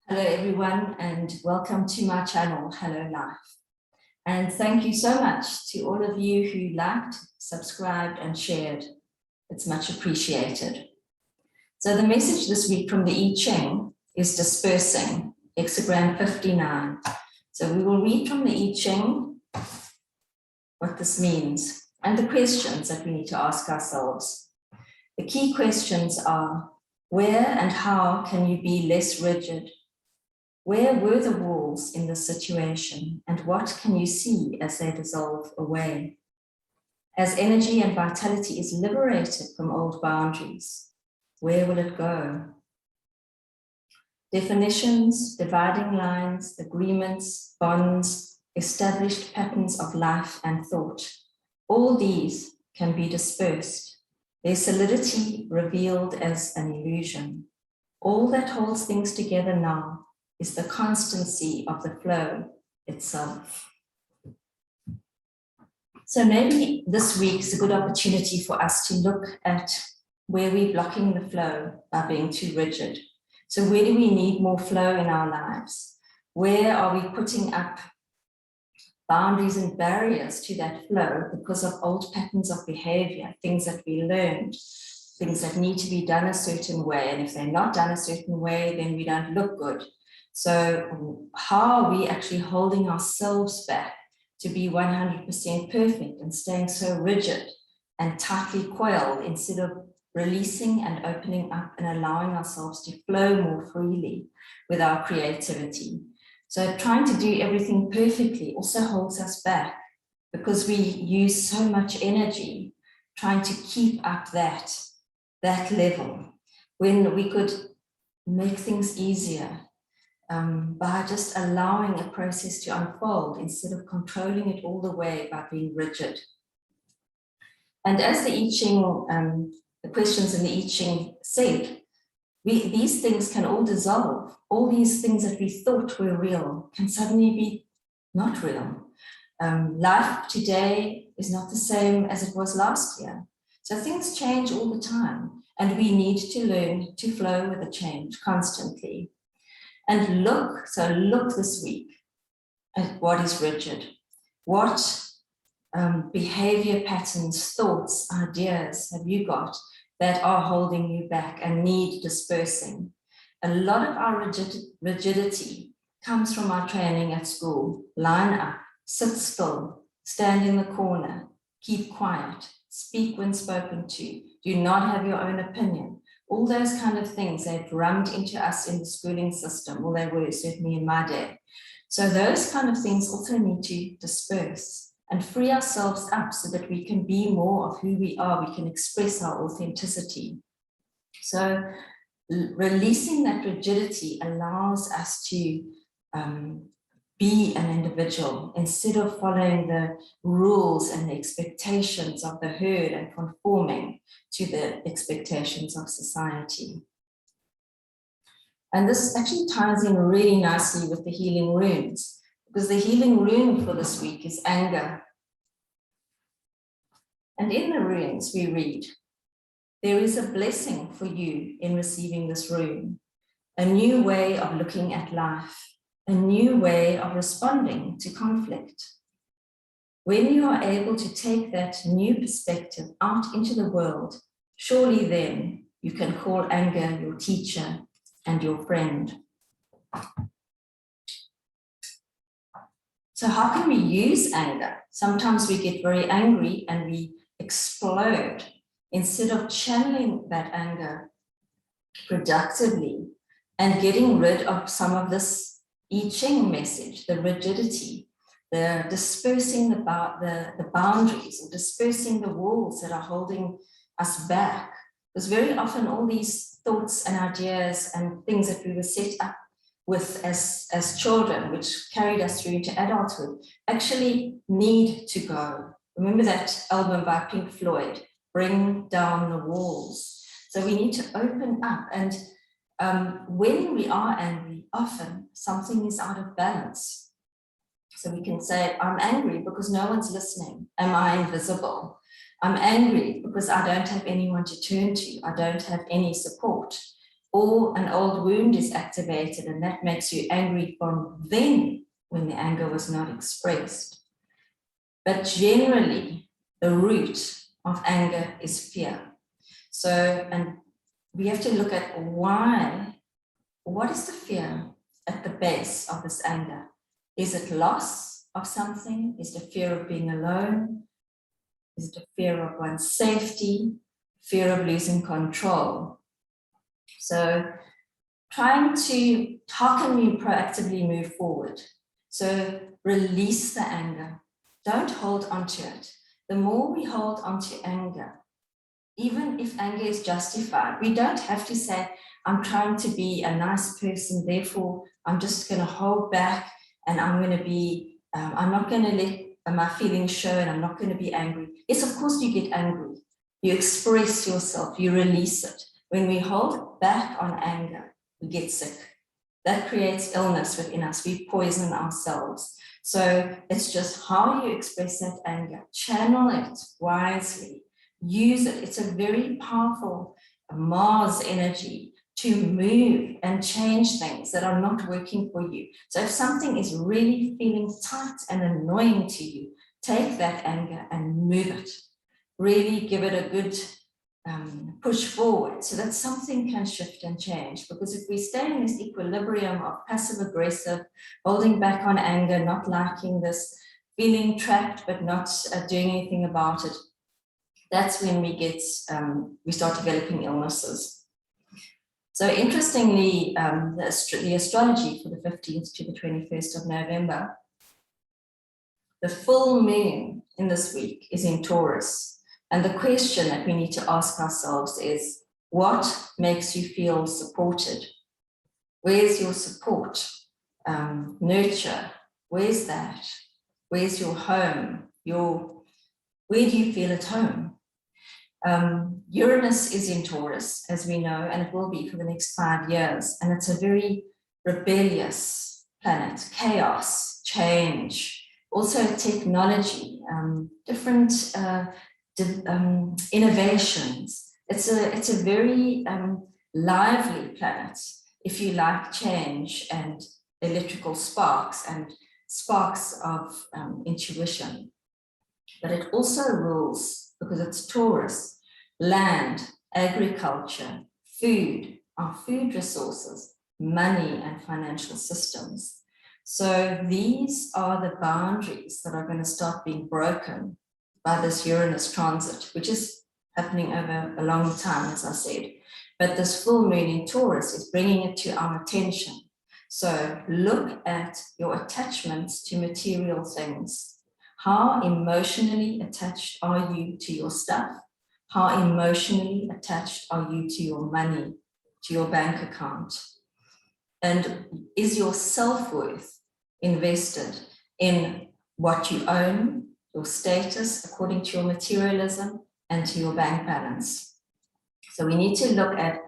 Hello everyone and welcome to my channel, Hallo Life. And thank you so much to all of you who liked, subscribed and shared. It's much appreciated. So the message this week from the I-Ching is dispersing, hexagram 59. So we will read from the I-Ching what this means and the questions that we need to ask ourselves. The key questions are, where and how can you be less rigid? Where were the walls in this situation, and what can you see as they dissolve away? As energy and vitality is liberated from old boundaries, where will it go? Definitions, dividing lines, agreements, bonds, established patterns of life and thought, all these can be dispersed, their solidity revealed as an illusion. All that holds things together now is the constancy of the flow itself. So maybe this week is a good opportunity for us to look at where we're blocking the flow by being too rigid. So where do we need more flow in our lives? Where are we putting up boundaries and barriers to that flow because of old patterns of behavior, things that we learned, things that need to be done a certain way, and if they're not done a certain way, then we don't look good. So how are we actually holding ourselves back to be 100% perfect and staying so rigid and tightly coiled instead of releasing and opening up and allowing ourselves to flow more freely with our creativity? So trying to do everything perfectly also holds us back because we use so much energy trying to keep up that level when we could make things easier by just allowing a process to unfold instead of controlling it all the way by being rigid. And as the I-Ching, the questions in the I-Ching said, these things can all dissolve. All these things that we thought were real can suddenly be not real. Life today is not the same as it was last year. So things change all the time, and we need to learn to flow with the change constantly. And look this week at what is rigid. What behavior patterns, thoughts, ideas have you got that are holding you back and need dispersing? A lot of our rigidity comes from our training at school. Line up, sit still, stand in the corner, keep quiet, speak when spoken to, do not have your own opinion. All those kind of things they've drummed into us in the schooling system, or they were certainly in my day. So those kind of things also need to disperse and free ourselves up so that we can be more of who we are, we can express our authenticity. So releasing that rigidity allows us to be an individual instead of following the rules and the expectations of the herd and conforming to the expectations of society. And this actually ties in really nicely with the healing runes, because the healing rune for this week is anger. And in the runes we read, there is a blessing for you in receiving this rune, a new way of looking at life, a new way of responding to conflict. When you are able to take that new perspective out into the world, surely then you can call anger your teacher and your friend. So how can we use anger? Sometimes we get very angry and we explode. Instead of channeling that anger productively and getting rid of some of this I-Ching message, the rigidity, the dispersing the boundaries, or dispersing the walls that are holding us back. Because very often all these thoughts and ideas and things that we were set up with as children, which carried us through into adulthood, actually need to go. Remember that album by Pink Floyd, Bring Down the Walls. So we need to open up, and when we are angry, often something is out of balance. So we can say, I'm angry because no one's listening. Am I invisible? I'm angry because I don't have anyone to turn to. I don't have any support. or an old wound is activated and that makes you angry from then when the anger was not expressed. But generally, the root of anger is fear. So, and we have to look at why, what is the fear at the base of this anger? Is it loss of something? Is it the fear of being alone? Is it the fear of one's safety? Fear of losing control? So how can we proactively move forward? So release the anger. Don't hold on to it. The more we hold on to anger, even if anger is justified, we don't have to say, I'm trying to be a nice person, therefore I'm just going to hold back and I'm going to be, I'm not going to let my feelings show and I'm not going to be angry. Yes, of course you get angry. You express yourself, you release it. When we hold back on anger, we get sick. That creates illness within us. We poison ourselves. So it's just how you express that anger. Channel it wisely. Use it. It's a very powerful Mars energy to move and change things that are not working for you. So if something is really feeling tight and annoying to you, take that anger and move it. Really give it a good push forward so that something can shift and change. Because if we stay in this equilibrium of passive aggressive, holding back on anger, not liking this, feeling trapped but not doing anything about it, that's when we start developing illnesses. So interestingly, the astrology for the 15th to the 21st of November, the full moon in this week is in Taurus. And the question that we need to ask ourselves is, what makes you feel supported? Where's your support? Nurture, where's that? Where's your home? Where do you feel at home? Uranus is in Taurus, as we know, and it will be for the next 5 years. And it's a very rebellious planet, chaos, change, also technology, different innovations. It's a very lively planet if you like change and electrical sparks and sparks of intuition. But it also rules, because it's Taurus, land, agriculture, food, our food resources, money and financial systems. So these are the boundaries that are going to start being broken by this Uranus transit, which is happening over a long time, as I said. But this full moon in Taurus is bringing it to our attention. So look at your attachments to material things. How emotionally attached are you to your stuff? How emotionally attached are you to your money, to your bank account? And is your self-worth invested in what you own, your status according to your materialism and to your bank balance? So we need to look at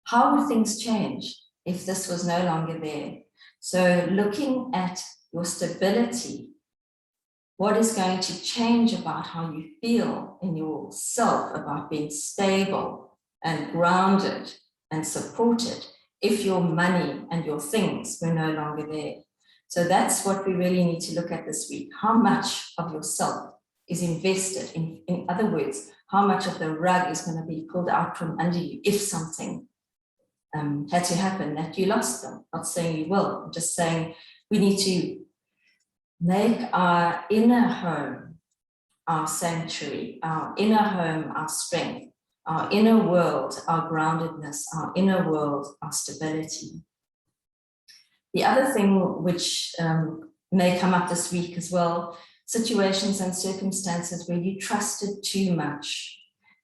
how would things change if this was no longer there? So looking at your stability, what is going to change about how you feel in yourself about being stable and grounded and supported if your money and your things were no longer there? So that's what we really need to look at this week. How much of yourself is invested? In other words, how much of the rug is going to be pulled out from under you if something had to happen that you lost them? Not saying you will, I'm just saying we need to make our inner home our sanctuary, our inner home our strength, our inner world our groundedness, our inner world our stability. The other thing which may come up this week as well, situations and circumstances where you trusted too much,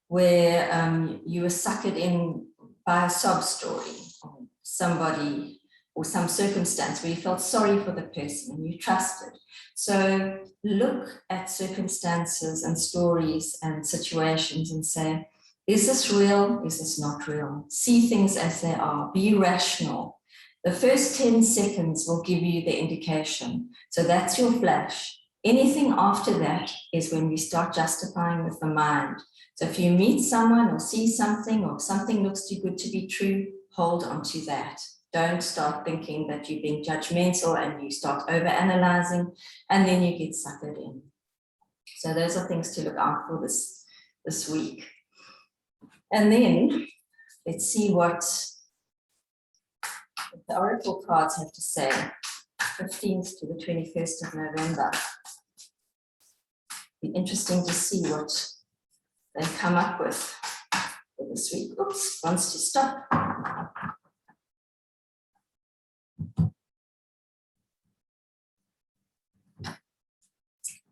where you were suckered in by a sob story, or somebody or some circumstance where you felt sorry for the person and you trusted. So look at circumstances and stories and situations and say, is this real? Is this not real? See things as they are. Be rational. The first 10 seconds will give you the indication. So that's your flash. Anything after that is when we start justifying with the mind. So if you meet someone or see something or something looks too good to be true, hold on to that. Don't start thinking that you're being judgmental and you start overanalyzing and then you get suckered in. So those are things to look out for this week. And then let's see what the oracle cards have to say, 15th to the 21st of November. Be interesting to see what they come up with for this week. Oops, wants to stop.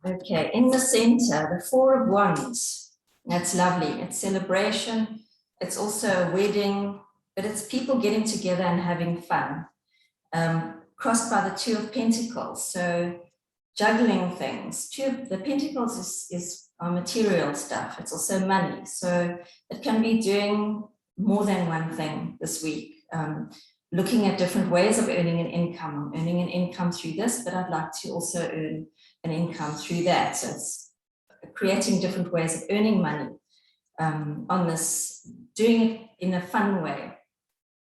Okay, in the center, the Four of Wands. That's lovely. It's celebration. It's also a wedding, but it's people getting together and having fun. Crossed by the Two of Pentacles. So juggling things. The Pentacles is our material stuff. It's also money. So it can be doing more than one thing this week. Looking at different ways of earning an income. I'm earning an income through this, but I'd like to also earn an income through that. So it's creating different ways of earning money on this, doing it in a fun way.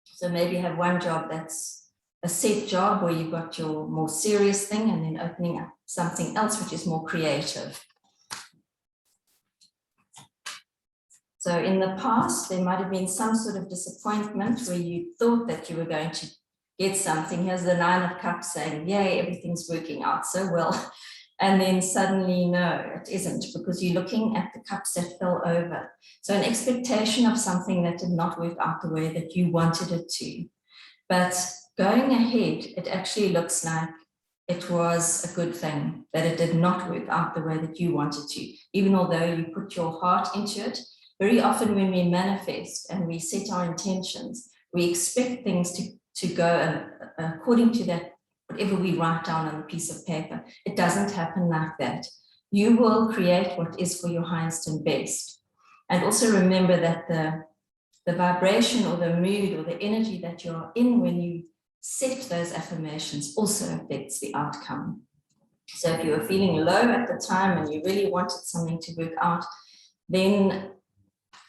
So maybe have one job that's a set job where you've got your more serious thing and then opening up something else which is more creative. So in the past, there might have been some sort of disappointment where you thought that you were going to get something. Here's the Nine of Cups saying, yay, everything's working out so well. And then suddenly, no, it isn't, because you're looking at the cups that fell over. So an expectation of something that did not work out the way that you wanted it to. But going ahead, it actually looks like it was a good thing, that it did not work out the way that you wanted to, even although you put your heart into it. Very often when we manifest and we set our intentions, we expect things to go according to that, whatever we write down on a piece of paper. It doesn't happen like that. You will create what is for your highest and best. And also remember that the vibration or the mood or the energy that you're in when you set those affirmations also affects the outcome. So if you were feeling low at the time and you really wanted something to work out, then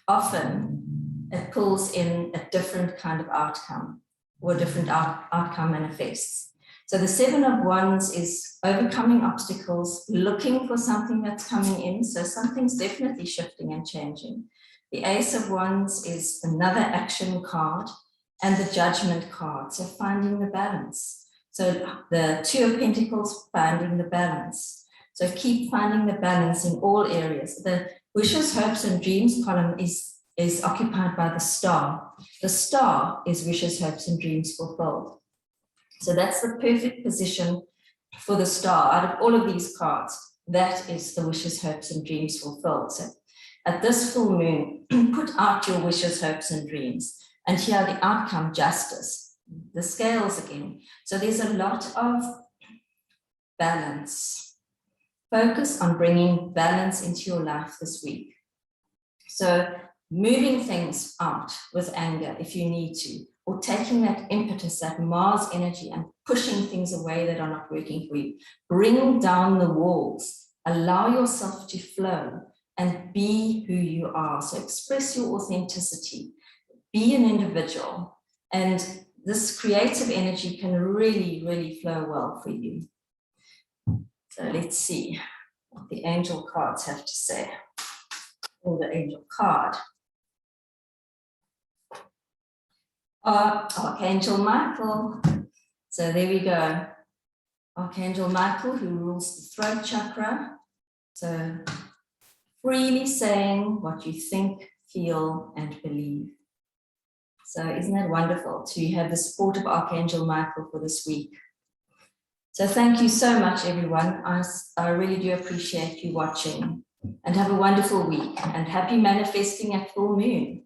often it pulls in a different kind of outcome, or a different outcome manifests. So the Seven of Wands is overcoming obstacles, looking for something that's coming in. So something's definitely shifting and changing. The Ace of Wands is another action card, and the Judgment card, so finding the balance. So the Two of Pentacles, finding the balance. So keep finding the balance in all areas. The Wishes, Hopes, and Dreams column is occupied by the Star. The Star is Wishes, Hopes, and Dreams fulfilled. So that's the perfect position for the Star. Out of all of these cards, that is the Wishes, Hopes, and Dreams fulfilled. So at this full moon, put out your wishes, hopes, and dreams. And here the outcome, justice, the scales again. So there's a lot of balance. Focus on bringing balance into your life this week. So moving things out with anger if you need to, or taking that impetus, that Mars energy, and pushing things away that are not working for you. Bring down the walls. Allow yourself to flow and be who you are. So express your authenticity. Be an individual. And this creative energy can really, really flow well for you. So let's see what the angel cards have to say. Or the angel card. Archangel Michael. So there we go. Archangel Michael, who rules the throat chakra. So freely saying what you think, feel, and believe. So isn't that wonderful to have the support of Archangel Michael for this week? So thank you so much, everyone. I really do appreciate you watching, and have a wonderful week, and happy manifesting at full moon.